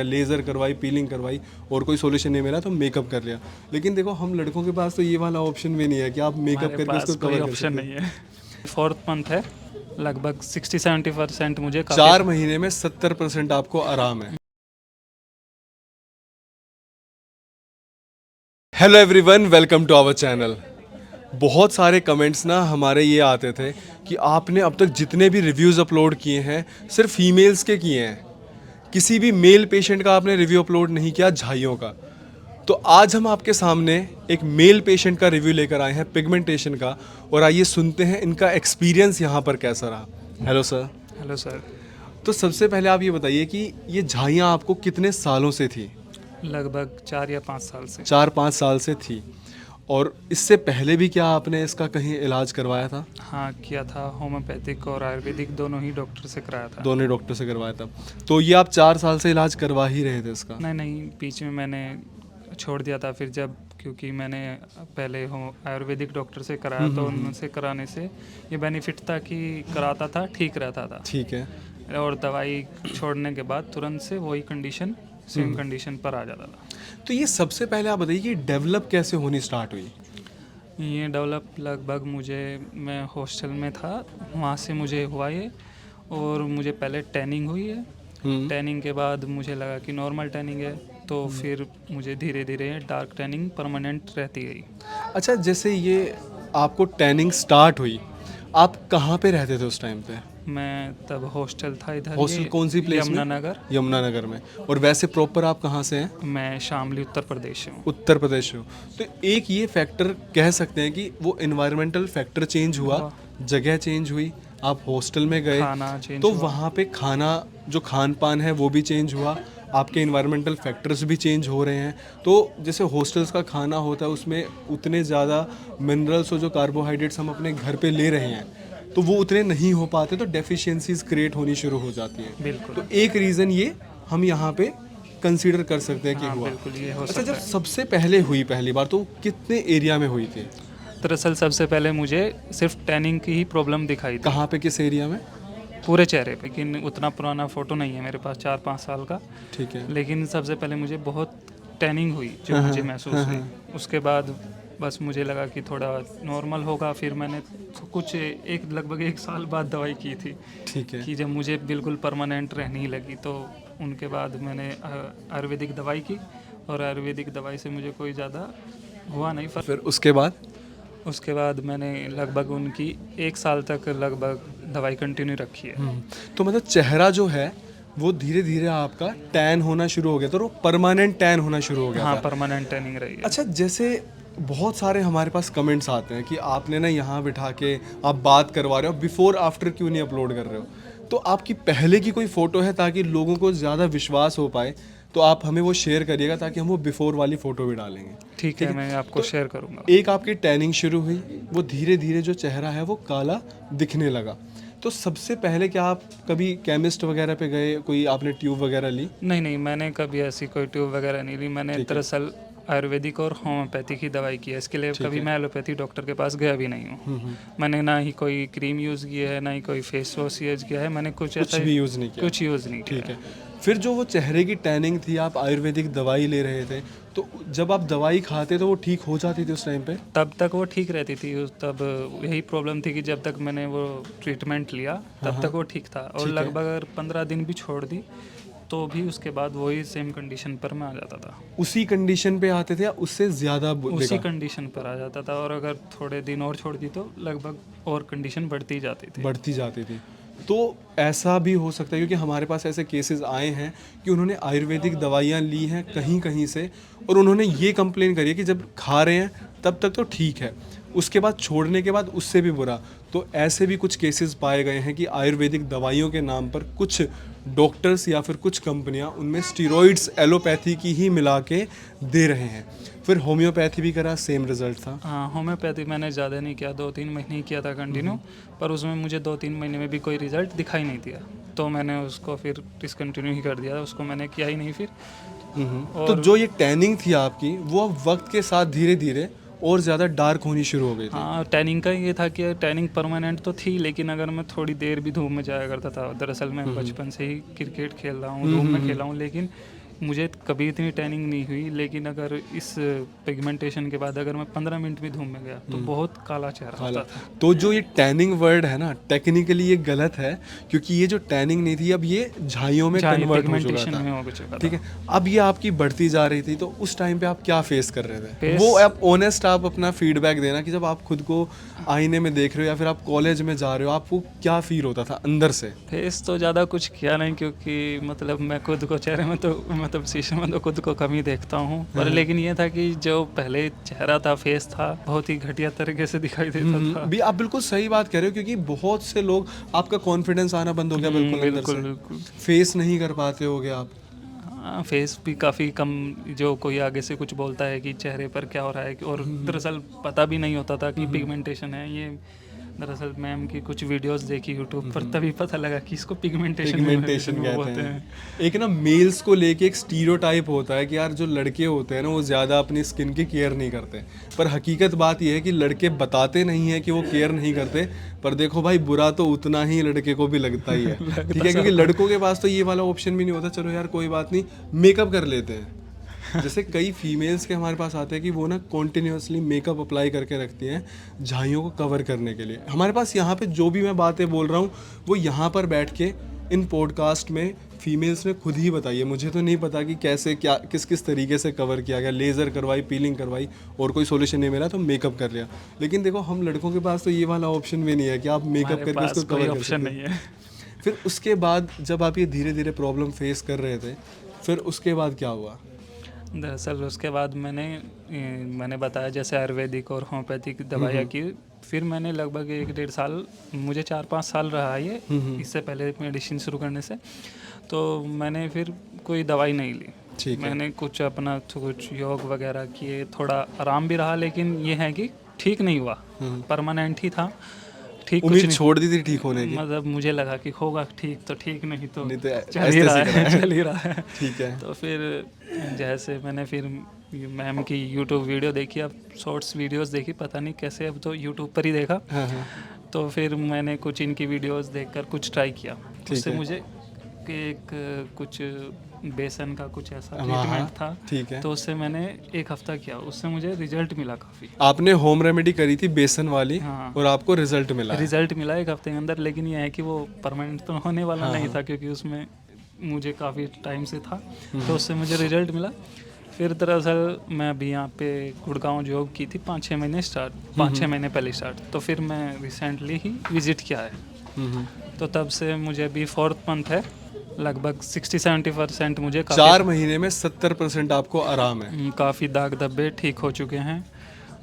Laser करवाई, piling करवाई और कोई सोल्यूशन नहीं मिला तो मेकअप कर लिया। लेकिन देखो हम लड़कों के पास तो ये वाला ऑप्शन भी नहीं है कि आप मेकअप हमारे करके पास उसको कोई कवर कर ऑप्शन सकते नहीं है। 4th मंथ है, लगभग 60-70% मुझे हो। काफ़ी 4 महीने में 70% आपको आराम है। Hello everyone, welcome to our channel. बहुत सारे कमेंट्स ना हमारे ये आते थे कि आपने अब तक जितने भी रिव्यूज़ अपलोड किए हैं सिर्फ फीमेल्स के किए हैं, किसी भी मेल पेशेंट का आपने रिव्यू अपलोड नहीं किया, झाइयों का। तो आज हम आपके सामने एक मेल पेशेंट का रिव्यू लेकर आए हैं पिगमेंटेशन का, और आइए सुनते हैं इनका एक्सपीरियंस यहाँ पर कैसा रहा। Hello sir. Hello sir. तो सबसे पहले आप ये बताइए कि ये झाइयाँ आपको कितने सालों से थी? लगभग 4 या 5 साल से। 4-5 साल से थी। और इससे पहले भी क्या आपने इसका कहीं इलाज करवाया था? हाँ, किया था, होम्योपैथिक और आयुर्वेदिक दोनों ही डॉक्टर से कराया था। दोनों डॉक्टर से करवाया था। तो ये आप 4 साल से इलाज करवा ही रहे थे इसका? नहीं, बीच में मैंने छोड़ दिया था। फिर जब, क्योंकि मैंने पहले आयुर्वेदिक डॉक्टर से कराया तो उनसे कराने से ये बेनिफिट था कि कराता था, ठीक रहता था। ठीक है। और दवाई छोड़ने के बाद तुरंत से वही कंडीशन, सेम कंडीशन पर आ जाता था। तो ये सबसे पहले आप बताइए कि डेवलप कैसे होनी स्टार्ट हुई? ये डेवलप लगभग मैं हॉस्टल में था, वहाँ से मुझे हुआ ये। और मुझे पहले टैनिंग हुई है। टैनिंग के बाद मुझे लगा कि नॉर्मल टैनिंग है, तो फिर मुझे धीरे धीरे डार्क टैनिंग परमानेंट रहती गई। अच्छा, जैसे ये आपको टैनिंग स्टार्ट हुई, आप कहाँ पे रहते थे उस टाइम पे? मैं तब हॉस्टल था इधर, हॉस्टल कौन सी प्लेस में? यमुनानगर। यमुनानगर में। और वैसे प्रॉपर आप कहाँ से हैं? मैं शामली, उत्तर प्रदेश से हूँ। उत्तर प्रदेश से हो। तो एक ये फैक्टर कह सकते हैं कि वो इन्वायरमेंटल फैक्टर चेंज हुआ, जगह चेंज हुई, आप हॉस्टल में गए खाना चेंज तो हुआ। वहाँ पे खाना, जो खान पान है वो भी चेंज हुआ, आपके इन्वायरमेंटल फैक्टर्स भी चेंज हो रहे हैं। तो जैसे हॉस्टल्स का खाना होता है उसमें उतने ज़्यादा मिनरल्स और जो कार्बोहाइड्रेट्स हम अपने घर पे ले रहे हैं तो वो उतने नहीं हो पाते, तो डेफिशिएंसीज क्रिएट होनी शुरू हो जाती हैं। बिल्कुल। तो एक रीज़न ये हम यहाँ पे कंसीडर कर सकते हैं कि हाँ, हुआ। बिल्कुल ये हो अच्छा, सकता जब है। सबसे पहले हुई पहली बार तो कितने एरिया में हुई थी? दरअसल सबसे पहले मुझे सिर्फ टैनिंग की ही प्रॉब्लम दिखाई थी, कहाँ पे, किस एरिया में? पूरे चेहरे पे। लेकिन उतना पुराना फ़ोटो नहीं है मेरे पास, 4-5 साल का। ठीक है। लेकिन सबसे पहले मुझे बहुत टैनिंग हुई, जो मुझे महसूस हुई। उसके बाद बस मुझे लगा कि थोड़ा नॉर्मल होगा। फिर मैंने कुछ लगभग 1 साल बाद दवाई की थी, ठीक है। कि जब मुझे बिल्कुल परमानेंट रहने ही लगी, तो उनके बाद मैंने आयुर्वेदिक दवाई की। और आयुर्वेदिक दवाई से मुझे कोई ज़्यादा हुआ नहीं फर्क। फिर उसके बाद? उसके बाद मैंने लगभग उनकी 1 साल तक लगभग दवाई कंटिन्यू रखी है। तो मतलब चेहरा जो है वो धीरे धीरे आपका टैन होना शुरू हो गया था, और वो परमानेंट टैन होना शुरू हो गया हाँ, था। परमानेंट टैनिंग रही है। अच्छा, जैसे बहुत सारे हमारे पास कमेंट्स आते हैं कि आपने ना यहाँ बिठा के आप बात करवा रहे हो, बिफोर आफ्टर क्यों नहीं अपलोड कर रहे हो? तो आपकी पहले की कोई फ़ोटो है ताकि लोगों को ज़्यादा विश्वास हो पाए, तो आप हमें वो शेयर करिएगा ताकि हम वो बिफोर वाली फ़ोटो भी डालेंगे। ठीक है, मैं आपको शेयर करूँगा। एक आपकी टैनिंग शुरू हुई, वो धीरे धीरे जो चेहरा है वो काला दिखने लगा। तो सबसे पहले क्या आप कभी केमिस्ट वगैरह पे गए, कोई आपने ट्यूब वगैरह ली? नहीं, मैंने कभी ऐसी कोई ट्यूब वगैरह नहीं ली। मैंने दरअसल आयुर्वेदिक और होम्योपैथिक ही दवाई की है। इसके लिए कभी मैं एलोपैथी डॉक्टर के पास गया भी नहीं हूँ। मैंने ना ही कोई क्रीम यूज़ की है, ना ही कोई फेस वॉश यूज़ किया है। मैंने कुछ भी यूज़ नहीं किया? कुछ यूज़ नहीं किया। ठीक है। फिर जो वो चेहरे की टैनिंग थी, आप आयुर्वेदिक दवाई ले रहे थे, तो जब आप दवाई खाते तो वो ठीक हो जाती थी उस टाइम पे? तब तक वो ठीक रहती थी। तब यही प्रॉब्लम थी कि जब तक मैंने वो ट्रीटमेंट लिया तब तक वो ठीक था। और लगभग अगर 15 दिन भी छोड़ दी तो भी उसके बाद वही सेम कंडीशन पर मैं आ जाता था। उसी कंडीशन पे आते थे या उससे ज़्यादा? उसी कंडीशन पर आ जाता था। और अगर थोड़े दिन और छोड़ दी तो लगभग और कंडीशन बढ़ती जाती थी। तो ऐसा भी हो सकता है, क्योंकि हमारे पास ऐसे केसेस आए हैं कि उन्होंने आयुर्वेदिक दवाइयाँ ली हैं कहीं कहीं से, और उन्होंने ये कंप्लेन करी है कि जब खा रहे हैं तब तक तो ठीक है, उसके बाद छोड़ने के बाद उससे भी बुरा। तो ऐसे भी कुछ केसेस पाए गए हैं कि आयुर्वेदिक दवाइयों के नाम पर कुछ डॉक्टर्स या फिर कुछ कंपनियां उनमें स्टीरॉइड्स एलोपैथी की ही मिला के दे रहे हैं। फिर होम्योपैथी भी करा, सेम रिजल्ट था? हाँ, होम्योपैथी मैंने ज़्यादा नहीं किया, 2-3 महीने ही किया था कंटिन्यू। पर उसमें मुझे 2-3 महीने में भी कोई रिजल्ट दिखाई नहीं दिया, तो मैंने उसको फिर डिसकंटिन्यू ही कर दिया। उसको मैंने किया ही नहीं फिर। तो जो ये टैनिंग थी आपकी, वो अब वक्त के साथ धीरे धीरे और ज़्यादा डार्क होनी शुरू हो गई थी? हाँ, टैनिंग का ये था कि टैनिंग परमानेंट तो थी, लेकिन अगर मैं थोड़ी देर भी धूप में जाया करता था। दरअसल मैं बचपन से ही क्रिकेट खेल रहा हूँ, धूप में खेला हूँ, लेकिन मुझे कभी इतनी टैनिंग नहीं हुई, लेकिन अगर इस पिगमेंटेशन के बाद अगर मैं 15 मिनट भी धूप में गया तो बहुत काला चेहरा होता था। तो जो ये टैनिंग वर्ड है ना, टेक्निकली ये गलत है, क्योंकि ये जो टैनिंग नहीं थी अब ये झाइयों में कन्वर्ट हो चुका पिगमेंटेशन था। में हो चुका था। ठीक है, अब ये आपकी बढ़ती जा रही थी, तो उस टाइम पे आप क्या फेस कर रहे थे? फेस- वो आप ऑनेस्ट आप अपना फीडबैक देना कि जब आप खुद को आईने में देख रहे हो या फिर आप कॉलेज में जा रहे हो, आपको क्या फील होता था अंदर से? फेस तो ज़्यादा कुछ किया नहीं, क्योंकि मतलब मैं खुद को चेहरे में तो मतलब शीशे में तो खुद को कम ही देखता हूँ, पर लेकिन ये था कि जो पहले चेहरा था, फेस था, बहुत ही घटिया तरीके से दिखाई देता था। भी आप बिल्कुल सही बात कह रहे हो, क्योंकि बहुत से लोग, आपका कॉन्फिडेंस आना बंद हो गया बिल्कुल अंदर बिल्कुल से, बिल्कुल। फेस नहीं कर पाते होगे आप। हाँ, फेस भी काफ़ी कम, जो कोई आगे से कुछ बोलता है कि चेहरे पर क्या हो रहा है, और दरअसल पता भी नहीं होता था कि पिगमेंटेशन है ये। दरअसल मैम की कुछ वीडियोस देखी यूट्यूब पर, तभी पता लगा कि इसको पिगमेंटेशन कहते हैं। एक ना मेल्स को लेके एक स्टीरियोटाइप होता है कि यार जो लड़के होते हैं ना वो ज़्यादा अपनी स्किन की केयर नहीं करते, पर हकीकत बात यह है कि लड़के बताते नहीं है कि वो केयर नहीं करते, पर देखो भाई बुरा तो उतना ही लड़के को भी लगता ही है। ठीक है, क्योंकि लड़कों के पास तो ये वाला ऑप्शन भी नहीं होता, चलो यार कोई बात नहीं मेकअप कर लेते हैं। जैसे कई फीमेल्स के हमारे पास आते हैं कि वो ना कॉन्टिन्यूसली मेकअप अप्लाई करके रखती हैं झाइयों को कवर करने के लिए। हमारे पास यहाँ पे जो भी मैं बातें बोल रहा हूँ वो यहाँ पर बैठ के इन पॉडकास्ट में फीमेल्स ने खुद ही बताई है। मुझे तो नहीं पता कि कैसे क्या किस किस तरीके से कवर किया गया, लेज़र करवाई, पीलिंग करवाई, और कोई सोल्यूशन नहीं मिला तो मेकअप कर लिया। लेकिन देखो हम लड़कों के पास तो ये वाला ऑप्शन भी नहीं है कि आप मेकअप करके उसको कवर कर सकते हैं। फिर उसके बाद जब आप ये धीरे धीरे प्रॉब्लम फेस कर रहे थे, फिर उसके बाद क्या हुआ? दरअसल उसके बाद मैंने बताया जैसे आयुर्वेदिक और होम्योपैथिक दवाइयाँ की। फिर मैंने लगभग 1-1.5 साल, मुझे 4-5 साल रहा ये, इससे पहले मेडिसिन शुरू करने से, तो मैंने फिर कोई दवाई नहीं ली। मैंने कुछ अपना कुछ योग वगैरह किए, थोड़ा आराम भी रहा, लेकिन ये है कि ठीक नहीं हुआ, परमानेंट ही था। ठीक उम्मीद छोड़ दी थी ठीक होने की? मतलब मुझे लगा कि होगा ठीक, तो ठीक नहीं तो चल ही रहा है। ठीक है। तो फिर जैसे मैंने फिर मैम की यूट्यूब वीडियो देखी, अब शॉर्ट्स वीडियोस देखी, पता नहीं कैसे, अब तो यूट्यूब पर ही देखा। तो फिर मैंने कुछ इनकी वीडियोस देखकर कुछ ट्राई किया। उससे मुझे एक कुछ बेसन का कुछ ऐसा ट्रीटमेंट था, ठीक है, तो उससे मैंने 1 हफ्ता किया, उससे मुझे रिजल्ट मिला काफ़ी। आपने होम रेमेडी करी थी बेसन वाली? हाँ, और आपको रिजल्ट मिला? रिजल्ट मिला 1 हफ्ते के अंदर, लेकिन यह है कि वो परमानेंट तो होने वाला नहीं था, क्योंकि उसमें मुझे काफ़ी टाइम से था, तो उससे मुझे रिजल्ट मिला। फिर दरअसल मैं अभी यहाँ पे गुड़गांव जॉब की थी 5-6 महीने 5-6 महीने पहले स्टार्ट, तो फिर मैं रिसेंटली ही विज़िट किया है। तो तब से मुझे अभी 4th मंथ है, लगभग 60-70% मुझे 4 महीने में 70% आपको आराम है? काफ़ी दाग धब्बे ठीक हो चुके हैं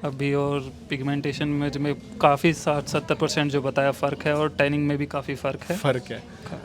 अभी, और पिगमेंटेशन में जो मैं काफ़ी 60-70% जो बताया फ़र्क है, और टैनिंग में भी काफ़ी फ़र्क है।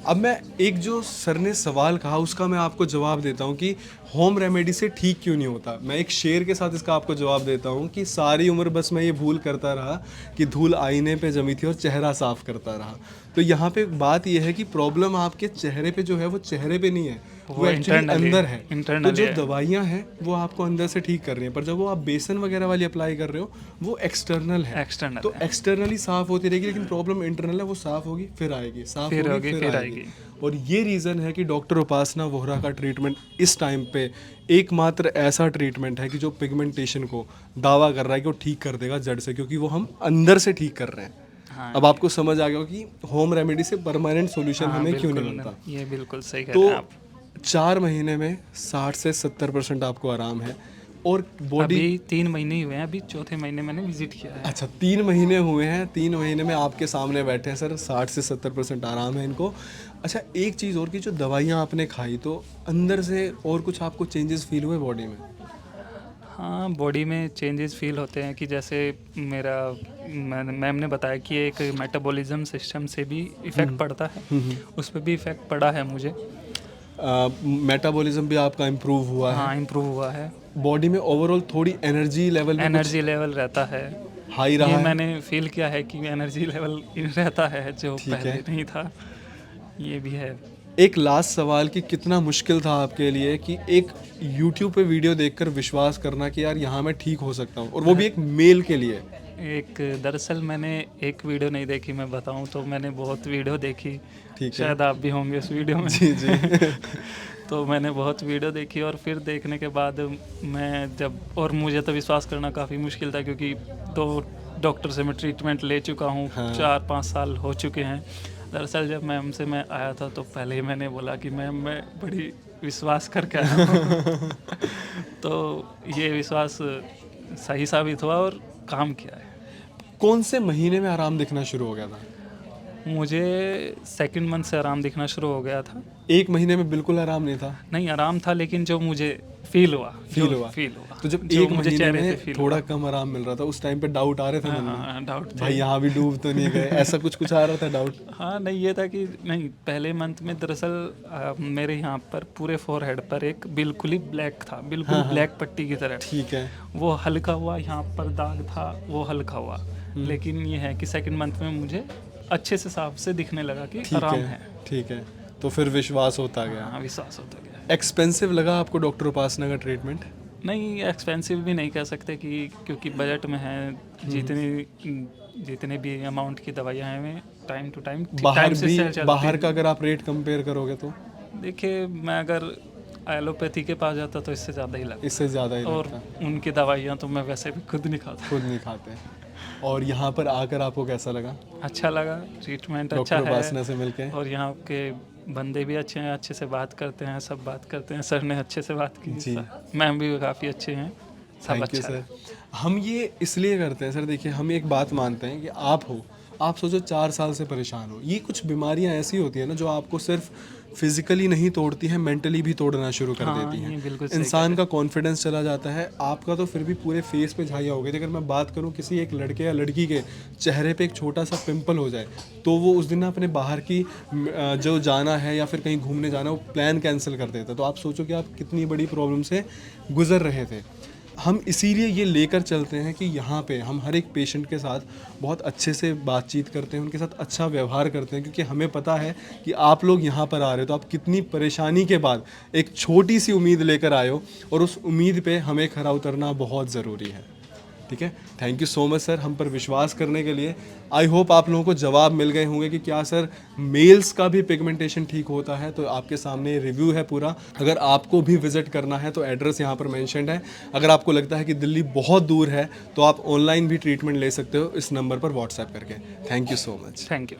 अब मैं एक जो सर ने सवाल कहा उसका मैं आपको जवाब देता हूँ कि होम रेमेडी से ठीक क्यों नहीं होता। मैं एक शेर के साथ इसका आपको जवाब देता हूँ कि सारी उम्र बस मैं ये भूल करता रहा कि धूल आईने पे जमी थी और चेहरा साफ करता रहा। तो यहाँ पे बात यह है कि प्रॉब्लम आपके चेहरे पे जो है वो चेहरे पे नहीं है, वो एक्चुअली अंदर है। तो जो दवाइयाँ हैं वो आपको अंदर से ठीक कर रही हैं, पर जब वो आप बेसन वगैरह वाली अप्लाई कर रहे हो वो एक्सटर्नल है। तो एक्सटर्नली साफ होती रहेगी, लेकिन प्रॉब्लम इंटरनल है, वो साफ होगी फिर आएगी, साफ होगी फिर आएगी। और ये रीज़न है कि डॉक्टर उपासना वोहरा का ट्रीटमेंट इस टाइम पे एकमात्र ऐसा ट्रीटमेंट है कि जो पिगमेंटेशन को दावा कर रहा है कि वो ठीक कर देगा जड़ से, क्योंकि वो हम अंदर से ठीक कर रहे हैं। अब आपको समझ आ गया कि होम रेमेडी से परमानेंट सॉल्यूशन हमें क्यों नहीं मिलता। ये बिल्कुल सही कह रहे हैं आप। 4 महीने में 60 से 70% आपको आराम है, और बॉडी अभी 3 महीने ही हुए हैं, अभी 4थे महीने मैंने विजिट किया है। अच्छा, 3 महीने हुए हैं, 3 महीने में आपके सामने बैठे हैं सर, 60 से 70% आराम है इनको। अच्छा, एक चीज़ और की, जो दवाइयाँ आपने खाई तो अंदर से और कुछ आपको चेंजेस फील हुए बॉडी में? हाँ, बॉडी में चेंजेस फील होते हैं कि जैसे मेरा मैम ने बताया कि एक मेटाबॉलिज्म सिस्टम से भी इफ़ेक्ट पड़ता है, उस पर भी इफ़ेक्ट पड़ा है मुझे। मेटाबॉलिज्म भी आपका इम्प्रूव हुआ है? हाँ, इम्प्रूव हुआ है। बॉडी में ओवरऑल थोड़ी एनर्जी लेवल रहता है, हाई रहा ये है? मैंने फील किया है कि एनर्जी लेवल रहता है, जो पहले नहीं था, ये भी है। एक लास्ट सवाल कि कितना मुश्किल था आपके लिए कि एक YouTube पे वीडियो देखकर विश्वास करना कि यार यहाँ मैं ठीक हो सकता हूँ, और वो भी एक मेल के लिए? दरअसल मैंने एक वीडियो नहीं देखी, मैं बताऊं तो मैंने बहुत वीडियो देखी। ठीक है, शायद आप भी होंगे उस वीडियो में। जी। तो मैंने बहुत वीडियो देखी और फिर देखने के बाद मैं जब, और मुझे तो विश्वास करना काफ़ी मुश्किल था क्योंकि 2 डॉक्टर से मैं ट्रीटमेंट ले चुका हूँ, 4-5 साल हो चुके हैं। दरअसल जब मैम से मैं आया था तो पहले ही मैंने बोला कि मैम मैं बड़ी विश्वास करके आया हूँ। तो ये विश्वास सही साबित हुआ और काम किया है। कौन से महीने में आराम दिखना शुरू हो गया था? मुझे 2nd मंथ से आराम दिखना शुरू हो गया था। 1 महीने में बिल्कुल आराम नहीं था? नहीं, आराम था, लेकिन जो मुझे फील हुआ। तो जब जो 1 मुझे महीने चेहरे पे में फील थोड़ा हुआ। कम आराम मिल रहा था, उस टाइम पे डाउट आ रहे थे मन में? हाँ, डाउट थे। भाई यहाँ भी डूब तो नहीं गए, ऐसा कुछ आ रहा था डाउट? हाँ, नहीं, ये था कि नहीं, पहले मंथ में दरअसल मेरे यहाँ पर पूरे फोरहेड पर एक बिल्कुल ही ब्लैक था, बिल्कुल ब्लैक पट्टी की तरह। ठीक है। वो हल्का हुआ, यहाँ पर दाग था, वो हल्का हुआ। लेकिन ये है कि 2nd मंथ में मुझे अच्छे से साफ से दिखने लगा कि आराम है। ठीक है, तो फिर विश्वास होता गया। हाँ, विश्वास होता गया। एक्सपेंसिव लगा आपको डॉक्टर उपासना का ट्रीटमेंट? नहीं, एक्सपेंसिव भी नहीं कह सकते कि, क्योंकि बजट में है। जितने भी अमाउंट की दवाइयाँ हैं, टाइम टू टाइम बाहर का अगर आप रेट कंपेयर करोगे तो? देखिए, मैं अगर एलोपैथी के पास जाता तो इससे ज़्यादा ही लगता। इससे ज़्यादा ही और लगता। उनकी दवाइयाँ तो मैं वैसे भी खुद नहीं खाता। और यहाँ पर आकर आपको कैसा लगा? अच्छा लगा, ट्रीटमेंट अच्छा डॉक्टर है उपासना से मिलके? और यहाँ के बंदे भी अच्छे हैं, अच्छे से बात करते हैं, सब बात करते हैं। सर ने अच्छे से बात की जी। मैम भी काफ़ी अच्छे हैं, सब थैंक यू अच्छा है। सर। हम ये इसलिए करते हैं सर, देखिए हम एक बात मानते हैं कि आप सोचो 4 साल से परेशान हो। ये कुछ बीमारियां ऐसी होती हैं ना जो आपको सिर्फ फिजिकली नहीं तोड़ती हैं, मेंटली भी तोड़ना शुरू कर हाँ, देती ये हैं। बिल्कुल सही इंसान का कॉन्फिडेंस चला जाता है। आपका तो फिर भी पूरे फेस पे झाइयाँ हो गई थी। अगर मैं बात करूँ किसी एक लड़के या लड़की के चेहरे पे एक छोटा सा पिंपल हो जाए तो वो उस दिन ना अपने बाहर की जो जाना है या फिर कहीं घूमने जाना है वो प्लान कैंसिल कर देता है। तो आप सोचो कि आप कितनी बड़ी प्रॉब्लम से गुजर रहे थे। हम इसीलिए ये लेकर चलते हैं कि यहाँ पे हम हर एक पेशेंट के साथ बहुत अच्छे से बातचीत करते हैं, उनके साथ अच्छा व्यवहार करते हैं, क्योंकि हमें पता है कि आप लोग यहाँ पर आ रहे हो तो आप कितनी परेशानी के बाद एक छोटी सी उम्मीद लेकर आए हो, और उस उम्मीद पे हमें खरा उतरना बहुत ज़रूरी है। ठीक है, thank you so much sir हम पर विश्वास करने के लिए। आई होप आप लोगों को जवाब मिल गए होंगे कि क्या सर मेल्स का भी पिगमेंटेशन ठीक होता है। तो आपके सामने रिव्यू है पूरा। अगर आपको भी विजिट करना है तो एड्रेस यहाँ पर मेंशन्ड है। अगर आपको लगता है कि दिल्ली बहुत दूर है तो आप ऑनलाइन भी ट्रीटमेंट ले सकते हो इस नंबर पर व्हाट्सएप करके। Thank you so much. Thank you.